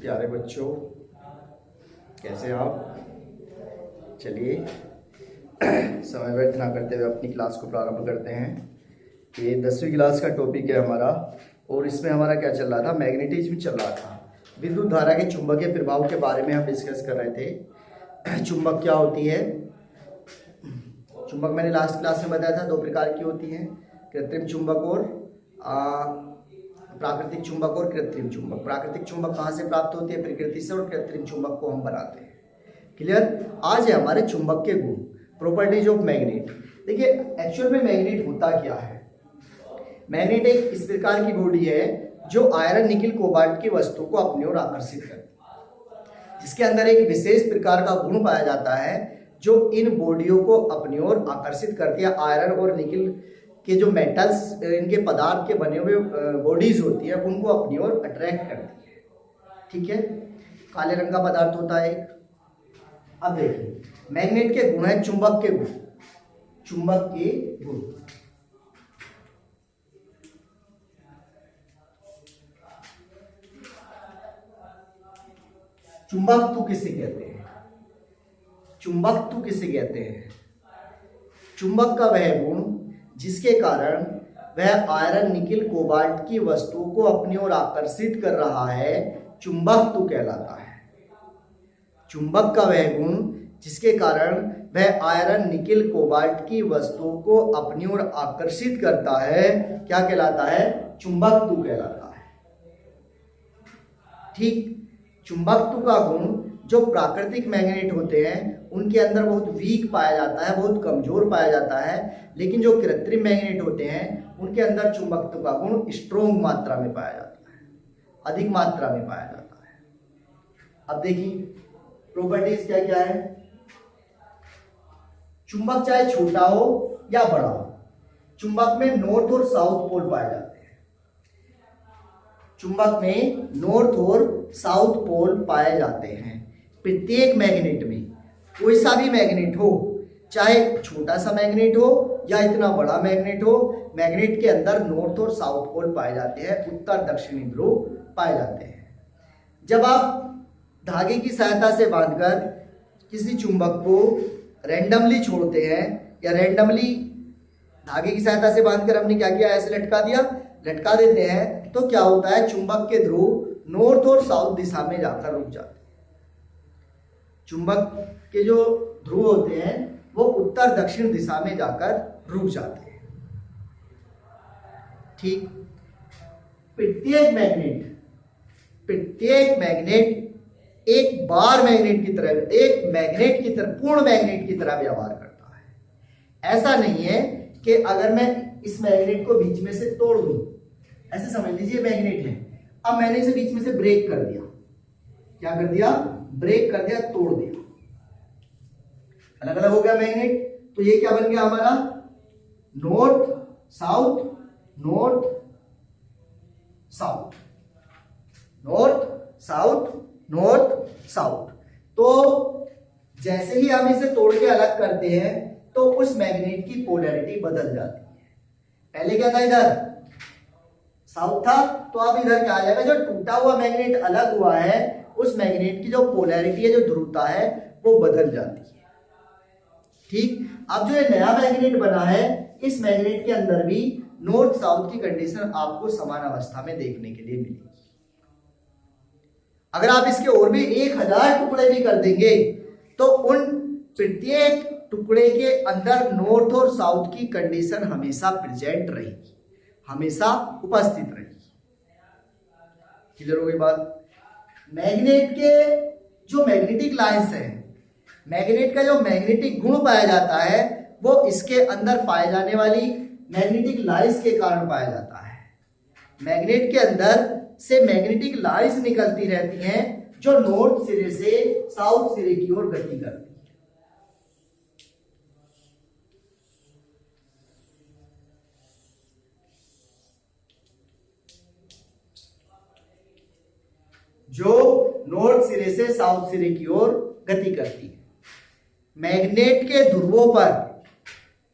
प्यारे बच्चों, कैसे हैं आप? चलिए समय व्यर्थ ना करते हुए अपनी क्लास को प्रारंभ करते हैं। ये 10वीं क्लास का टॉपिक है हमारा और इसमें हमारा क्या चल रहा था? मैग्नेटिज्म चल रहा था। विद्युत धारा के चुंबकीय प्रभाव के बारे में हम डिस्कस कर रहे थे। चुंबक क्या होती है? चुंबक मैंने लास्ट क्लास में बताया था, दो प्रकार की होती हैं, कृत्रिम चुंबक और प्राकृतिक चुंबक और कृत्रिम चुंबक। प्राकृतिक चुंबक कहाँ से प्राप्त होती है? प्रकृति से। और कृत्रिम चुंबक को हम बनाते हैं। क्लियर? आज है हमारे चुंबक के गुण, प्रॉपर्टीज ऑफ मैग्नेट। देखिए एक्चुअल में मैग्नेट होता क्या है? मैग्नेट एक इस प्रकार की बॉडी है जो आयरन, निकिल, कोबाल्ट की वस्तु को अपनी ओर आकर्षित करती है, जिसके अंदर एक विशेष प्रकार का गुण पाया जाता है जो इन बॉडियों को अपनी ओर आकर्षित करती है। आयरन और निकिल के जो मेटल्स, इनके पदार्थ के बने हुए बॉडीज होती है, उनको अपनी ओर अट्रैक्ट करती है। ठीक है, काले रंग का पदार्थ होता है एक। अब देखिए मैग्नेट के गुण है चुंबक के गुण। चुंबक के गुण, चुंबकत्व किसे कहते हैं? चुंबकत्व किसे कहते हैं? चुंबक का वह गुण जिसके कारण वह आयरन, निकिल, कोबाल्ट की वस्तु को अपनी ओर आकर्षित कर रहा है, चुंबकत्व कहलाता है। चुंबक का वह गुण जिसके कारण वह आयरन, निकिल, कोबाल्ट की वस्तु को अपनी ओर आकर्षित करता है, क्या कहलाता है? चुंबकत्व कहलाता है। ठीक, चुंबकत्व का गुण जो प्राकृतिक मैग्नेट होते हैं उनके अंदर बहुत वीक पाया जाता है, बहुत कमजोर पाया जाता है, लेकिन जो कृत्रिम मैग्नेट होते हैं उनके अंदर चुंबकत्व का गुण स्ट्रोंग मात्रा में पाया जाता है, अधिक मात्रा में पाया जाता है। अब देखिए प्रॉपर्टीज क्या क्या है। चुंबक चाहे छोटा हो या बड़ा हो, चुंबक में नॉर्थ और साउथ पोल पाए जाते हैं। चुंबक में नॉर्थ और साउथ पोल पाए जाते हैं। प्रत्येक मैग्नेट में, कोई सा भी मैग्नेट हो, चाहे छोटा सा मैग्नेट हो या इतना बड़ा मैग्नेट हो, मैग्नेट के अंदर नॉर्थ और साउथ पोल पाए जाते हैं, उत्तर दक्षिणी ध्रुव पाए जाते हैं। जब आप धागे की सहायता से बांधकर किसी चुंबक को रैंडमली छोड़ते हैं या रैंडमली धागे की सहायता से बांधकर हमने क्या किया, ऐसे लटका दिया, लटका देते हैं, तो क्या होता है? चुंबक के ध्रुव नॉर्थ और साउथ दिशा में जाकर रुक जाते हैं। चुंबक के जो ध्रुव होते हैं वो उत्तर दक्षिण दिशा में जाकर रुक जाते हैं। ठीक, प्रत्येक मैग्नेट एक बार मैग्नेट की तरह, एक मैग्नेट की तरह, पूर्ण मैग्नेट की तरह व्यवहार करता है। ऐसा नहीं है कि अगर मैं इस मैग्नेट को बीच में से तोड़ दूं, ऐसे समझ लीजिए मैग्नेट है, अब मैंने इसे बीच में से ब्रेक कर दिया। क्या कर दिया? ब्रेक कर दिया, तोड़ दिया, अलग अलग हो गया मैग्नेट। तो ये क्या बन गया हमारा? North south, north south, north south, north south. तो जैसे ही हम इसे तोड़ के अलग करते हैं तो उस मैग्नेट की पोलैरिटी बदल जाती है। पहले क्या था? इधर साउथ था, तो अब इधर क्या आ जाएगा? जो टूटा हुआ मैग्नेट अलग हुआ है, उस मैग्नेट की जो पोलैरिटी है, जो ध्रुवता है, वो बदल जाती है। ठीक, अब जो ये नया मैग्नेट बना है, इस मैग्नेट के अंदर भी नॉर्थ साउथ की कंडीशन आपको समान अवस्था में देखने के लिए मिलेगी। अगर आप इसके और भी 1000 टुकड़े भी कर देंगे तो उन प्रत्येक टुकड़े के अंदर नॉर्थ और साउथ की कंडीशन हमेशा प्रेजेंट रहेगी, हमेशा उपस्थित रहेगी। क्लियर हो गई बात? मैग्नेट के जो मैग्नेटिक लाइंस है, मैग्नेट का जो मैग्नेटिक गुण पाया जाता है वो इसके अंदर पाए जाने वाली मैग्नेटिक लाइंस के कारण पाया जाता है। मैग्नेट के अंदर से मैग्नेटिक लाइंस निकलती रहती हैं जो नॉर्थ सिरे से साउथ सिरे की ओर गति करती है। जो नॉर्थ सिरे से साउथ सिरे की ओर गति करती है। मैग्नेट के ध्रुवों पर,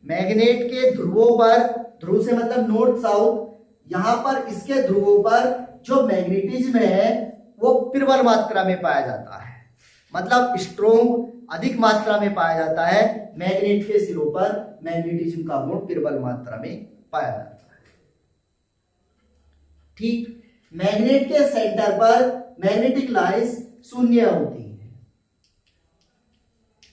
मैग्नेट के ध्रुवों पर, ध्रुव से मतलब नॉर्थ साउथ, यहां पर इसके ध्रुवों पर जो मैग्नेटिज्म है वो प्रबल मात्रा में पाया जाता है, मतलब स्ट्रोंग अधिक मात्रा में पाया जाता है। मैग्नेट के सिरों पर मैग्नेटिज्म का गुण प्रबल मात्रा में पाया जाता है। ठीक, मैग्नेट के सेंटर पर मैग्नेटिक लाइंस शून्य होती है,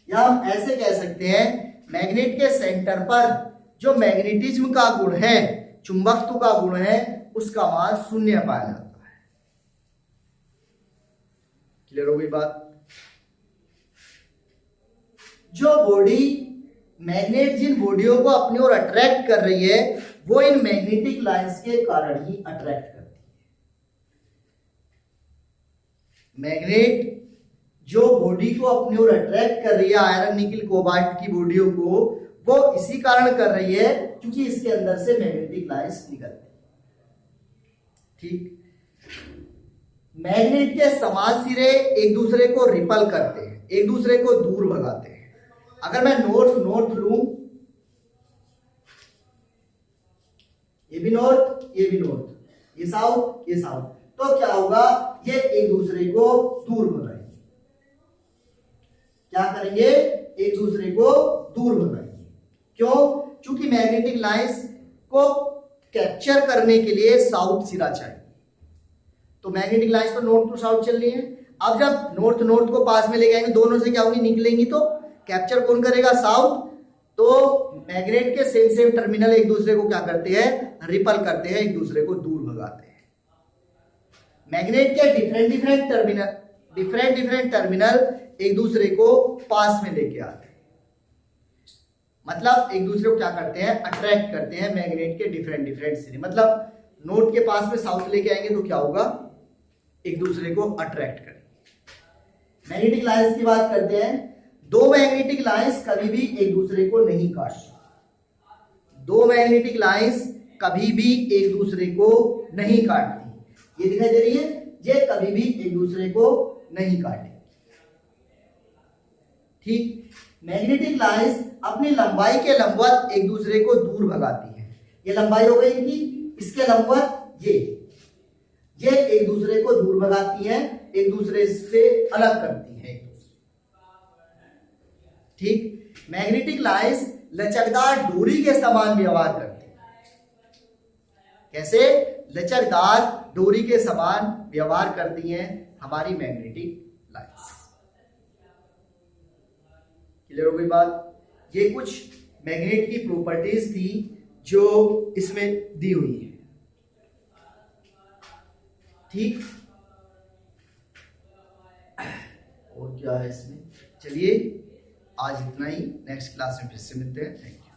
या हम ऐसे कह सकते हैं मैग्नेट के सेंटर पर जो मैग्नेटिज्म का गुण है, चुंबकत्व का गुण है, उसका मान शून्य पाया जाता है। क्लियर हो गई बात? जो बॉडी मैग्नेट जिन बॉडियों को अपनी ओर अट्रैक्ट कर रही है वो इन मैग्नेटिक लाइंस के कारण ही अट्रैक्ट करती है। मैग्नेट जो बॉडी को अपनी ओर अट्रैक्ट कर रही है, आयरन निकिल कोबाल्ट की बॉडियों को, वो इसी कारण कर रही है क्योंकि इसके अंदर से मैग्नेटिक लाइंस निकलती है। ठीक, मैग्नेट के समान सिरे एक दूसरे को रिपल करते हैं, एक दूसरे को दूर भगाते हैं। अगर मैं नॉर्थ नॉर्थ लूं, ये भी नॉर्थ, ये भी नॉर्थ, ये साउथ, ये साउथ, तो क्या होगा, ये एक दूसरे को दूर भगाएंगे। क्या करेंगे, एक दूसरे को दूर भगाएंगे। क्यों? क्योंकि मैग्नेटिक लाइंस को कैप्चर करने के लिए साउथ सिरा चाहिए, तो मैग्नेटिक लाइंस तो नॉर्थ टू साउथ चल रही है। अब जब नॉर्थ नॉर्थ को पास में लेके आएंगे, दोनों से क्या होंगी, निकलेंगी, तो कैप्चर कौन करेगा, साउथ। तो मैग्नेट के सेम सेम टर्मिनल एक दूसरे को क्या करते हैं, रिपल करते हैं, एक दूसरे को दूर भगाते हैं। मैग्नेट के डिफरेंट डिफरेंट टर्मिनल एक दूसरे को पास में लेके आते हैं, मतलब एक दूसरे को क्या करते हैं, अट्रैक्ट करते हैं। मैग्नेट के डिफरेंट सिरे, मतलब नॉर्थ के पास में साउथ लेके आएंगे तो क्या होगा, एक दूसरे को अट्रैक्ट करेंगे। मैग्नेटिक लाइंस की बात करते हैं। दो मैग्नेटिक लाइंस कभी भी एक दूसरे को नहीं काटती। दो मैग्नेटिक लाइंस कभी भी एक दूसरे को नहीं काटती। ये दिखाई दे रही है, ये कभी भी एक दूसरे को नहीं काटेगी। ठीक, मैग्नेटिक लाइंस अपनी लंबाई के लंबवत एक दूसरे को दूर भगाती है। ये लंबाई हो गई इनकी, इसके लंबवत ये एक दूसरे को दूर भगाती है, एक दूसरे से अलग करती है। ठीक, मैग्नेटिक लाइंस लचकदार डोरी के समान व्यवहार करती है। कैसे? लचकदार डोरी के समान व्यवहार करती हैं हमारी मैग्नेटिक लाइंस। क्लियर हो गई बात? ये कुछ मैग्नेट की प्रॉपर्टीज थी जो इसमें दी हुई है। ठीक, और क्या है इसमें? चलिए आज इतना ही, नेक्स्ट क्लास में फिर से मिलते हैं। Thank you.